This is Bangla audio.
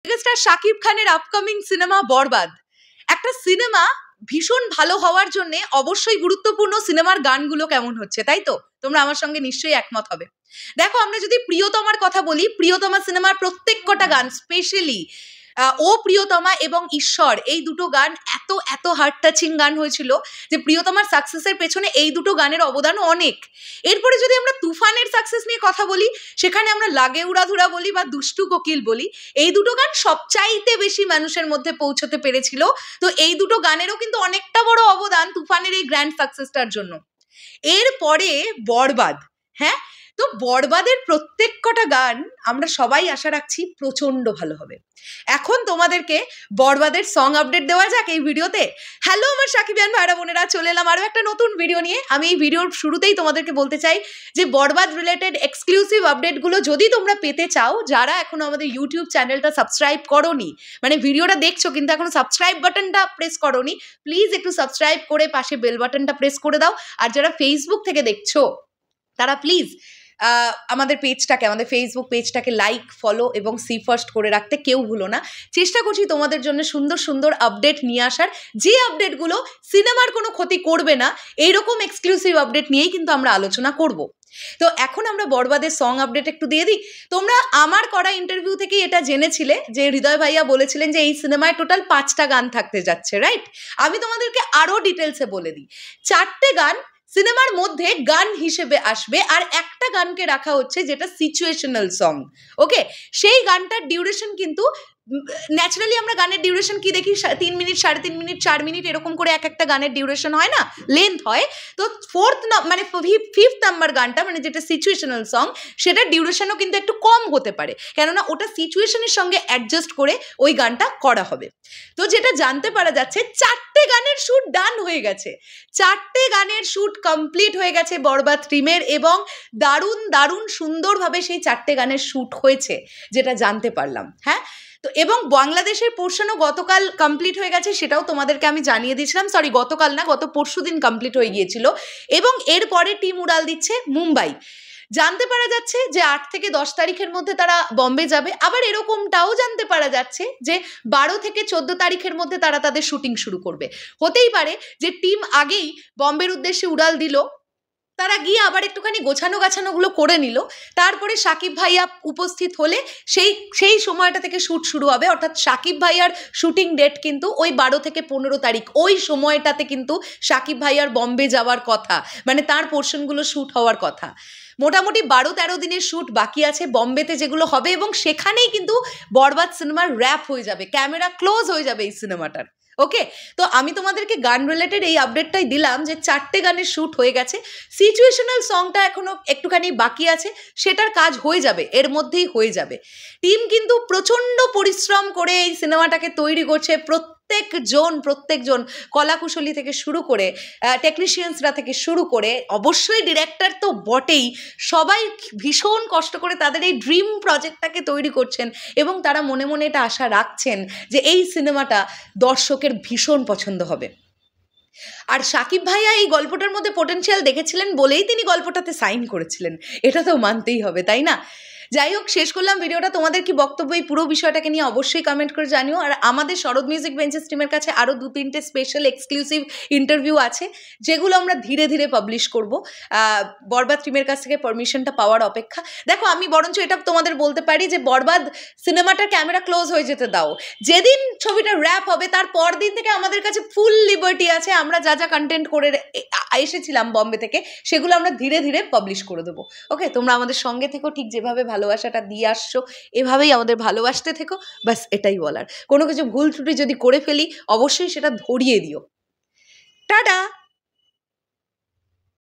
মেগাস্টার শাকিব খানের আপকামিং সিনেমা বরবাদ, একটা সিনেমা ভীষণ ভালো হওয়ার জন্য অবশ্যই গুরুত্বপূর্ণ সিনেমার গানগুলো কেমন হচ্ছে, তাই তো? তোমরা আমার সঙ্গে নিশ্চয়ই একমত হবে। দেখো, আমরা যদি প্রিয়তমার কথা বলি, প্রিয়তমা সিনেমার প্রত্যেক কটা গান, স্পেশালি ও প্রিয়তমা এবং ঈশ্বর, এই দুটো গান এত এত হার্ট টাচিং গান হয়েছিল যে প্রিয়তমার সাকসেসের পেছনে এই দুটো গানের অবদান অনেক। এরপরে যদি আমরা তুফানের সাকসেস নিয়ে কথা বলি, সেখানে আমরা লাগে উড়াধুরা বলি বা দুষ্টু কোকিল বলি, এই দুটো গান সবচাইতে বেশি মানুষের মধ্যে পৌঁছতে পেরেছিল। তো এই দুটো গানেরও কিন্তু অনেকটা বড় অবদান তুফানের এই গ্র্যান্ড সাকসেসটার জন্য। এরপরে বরবাদ, হ্যাঁ, তো বরবাদের প্রত্যেক কটা গান আমরা সবাই আশা রাখছি প্রচন্ড ভালো হবে। এখন তোমাদেরকে বরবাদের সং আপডেট দেওয়া যাক এই ভিডিওতে। হ্যালো আমার সাকিবিয়ান ভাইরা বোনেরা, চলে এলাম আরও একটা নতুন ভিডিও নিয়ে। আমি এই ভিডিওর শুরুতেই তোমাদেরকে বলতে চাই যে বরবাদ রিলেটেড এক্সক্লুসিভ আপডেটগুলো যদি তোমরা পেতে চাও, যারা এখনো আমাদের ইউটিউব চ্যানেলটা সাবস্ক্রাইব করোনি, মানে ভিডিওটা দেখছো কিন্তু এখনো সাবস্ক্রাইব বাটনটা প্রেস করোনি, প্লিজ একটু সাবস্ক্রাইব করে পাশে বেল বাটনটা প্রেস করে দাও। আর যারা ফেসবুক থেকে দেখছো তারা প্লিজ আমাদের পেজটাকে, আমাদের ফেসবুক পেজটাকে লাইক, ফলো এবং সি ফার্স্ট করে রাখতে কেউ ভুলো না। চেষ্টা করছি তোমাদের জন্য সুন্দর সুন্দর আপডেট নিয়ে আসার, যে আপডেটগুলো সিনেমার কোনো ক্ষতি করবে না, এইরকম এক্সক্লুসিভ আপডেট নিয়েই কিন্তু আমরা আলোচনা করব। তো এখন আমরা বরবাদের সং আপডেট একটু দিয়ে দিই। তোমরা আমার করা ইন্টারভিউ থেকেই এটা জেনেছিলে যে হৃদয় ভাইয়া বলেছিলেন যে এই সিনেমায় টোটাল 5টা গান থাকতে যাচ্ছে, রাইট? আমি তোমাদেরকে আরও ডিটেলসে বলে দিই। 4টে গান সিনেমার মধ্যে গান হিসেবে আসবে, আর একটা গানকে রাখা হচ্ছে যেটা সিচুয়েশনাল সং। ওকে, সেই গানটার ডিউরেশন কিন্তু ন্যাচারালি আমরা গানের ডিউরেশন কি দেখি, 3 মিনিট, 3.5 মিনিট, 4 মিনিট এরকম করে এক একটা গানের ডিউরেশন হয় না, লেন্থ হয়। তো ফিফথ নাম্বার গানটা, মানে যেটা সিচুয়েশনাল সং, সেটার ডিউরেশনও কিন্তু একটু কম হতে পারে, কেননা ওটা সিচুয়েশনের সঙ্গে অ্যাডজাস্ট করে ওই গানটা করা হবে। তো যেটা জানতে পারা যাচ্ছে, 4টে গানের শ্যুট ডান হয়ে গেছে, 4টে গানের শ্যুট কমপ্লিট হয়ে গেছে বরবাদ টিমের, এবং দারুণ দারুণ সুন্দরভাবে সেই 4টে গানের শ্যুট হয়েছে, যেটা জানতে পারলাম। হ্যাঁ, তো এবং বাংলাদেশের পোর্শনও গতকাল কমপ্লিট হয়ে গেছে, সেটাও তোমাদেরকে আমি জানিয়ে দিয়েছিলাম। সরি, গতকাল না, গত পরশুদিন কমপ্লিট হয়ে গিয়েছিল। এবং এরপরে টিম উড়াল দিচ্ছে মুম্বাই। জানতে পারা যাচ্ছে যে 8 থেকে 10 তারিখের মধ্যে তারা বম্বে যাবে। আবার এরকমটাও জানতে পারা যাচ্ছে যে 12 থেকে 14 তারিখের মধ্যে তারা তাদের শুটিং শুরু করবে। হতেই পারে যে টিম আগেই বম্বের উদ্দেশ্যে উড়াল দিল, তারা গিয়ে আবার একটুখানি গোছানোগুলো করে নিল, তারপরে শাকিব ভাইয়া উপস্থিত হলে সেই সময়টা থেকে শ্যুট শুরু হবে। অর্থাৎ শাকিব ভাইয়ার শুটিং ডেট কিন্তু ওই 12 থেকে 15 তারিখ, ওই সময়টাতে কিন্তু শাকিব ভাইয়ার বম্বে যাওয়ার কথা, মানে তার পোর্শনগুলো শ্যুট হওয়ার কথা। মোটামুটি 12-13 দিনের শ্যুট বাকি আছে বম্বেতে, যেগুলো হবে, এবং সেখানেই কিন্তু বরবাদ সিনেমার র্যাপ হয়ে যাবে, ক্যামেরা ক্লোজ হয়ে যাবে এই সিনেমাটার। ওকে, তো আমি তোমাদেরকে গান রিলেটেড এই আপডেটটাই দিলাম যে 4টে গানের শ্যুট হয়ে গেছে, সিচুয়েশনাল সংটা এখনো একটুখানি বাকি আছে, সেটার কাজ হয়ে যাবে, এর মধ্যেই হয়ে যাবে। টিম কিন্তু প্রচণ্ড পরিশ্রম করে এই সিনেমাটাকে তৈরি করছে, প্রত্যেকজন কলাকুশলী থেকে শুরু করে টেকনিশিয়ানসরা থেকে শুরু করে অবশ্যই ডিরেক্টর তো বটেই, সবাই ভীষণ কষ্ট করে তাদের এই ড্রিম প্রজেক্টটাকে তৈরি করছেন, এবং তারা মনে মনে এটা আশা রাখছেন যে এই সিনেমাটা দর্শকের ভীষণ পছন্দ হবে। আর শাকিব ভাইয়া এই গল্পটার মধ্যে পোটেনশিয়াল দেখেছিলেন বলেই তিনি গল্পটাতে সাইন করেছিলেন, এটা তো মানতেই হবে, তাই না? যাই হোক, শেষ করলাম ভিডিওটা। তোমাদের কি বক্তব্য এই পুরো বিষয়টাকে নিয়ে অবশ্যই কমেন্ট করে জানিও। আর আমাদের শরৎ মিউজিক বেঞ্চেস টিমের কাছে আরও 2-3টে স্পেশাল এক্সক্লুসিভ ইন্টারভিউ আছে, যেগুলো আমরা ধীরে ধীরে পাবলিশ করব, বরবাদ টিমের কাছ থেকে পারমিশনটা পাওয়ার অপেক্ষা। দেখো, আমি বরঞ্চ এটা তোমাদের বলতে পারি যে বরবাদ সিনেমাটার ক্যামেরা ক্লোজ হয়ে যেতে দাও, যেদিন ছবিটা র্যাপ হবে তার পর দিন থেকে আমাদের কাছে ফুল লিবার্টি আছে, আমরা যা যা কন্টেন্ট করে এসেছিলাম বম্বে থেকে, সেগুলো আমরা ধীরে ধীরে পাবলিশ করে দেবো। ওকে, তোমরা আমাদের সঙ্গে থেকো, ঠিক যেভাবে ভালোবাসাটা দিয়ে আসছো এভাবেই আমাদের ভালোবাসতে থেকো, বাস এটাই বলার। কোনো কিছু ভুল ত্রুটি যদি করে ফেলি অবশ্যই সেটা ধরিয়ে দিও। টাটা।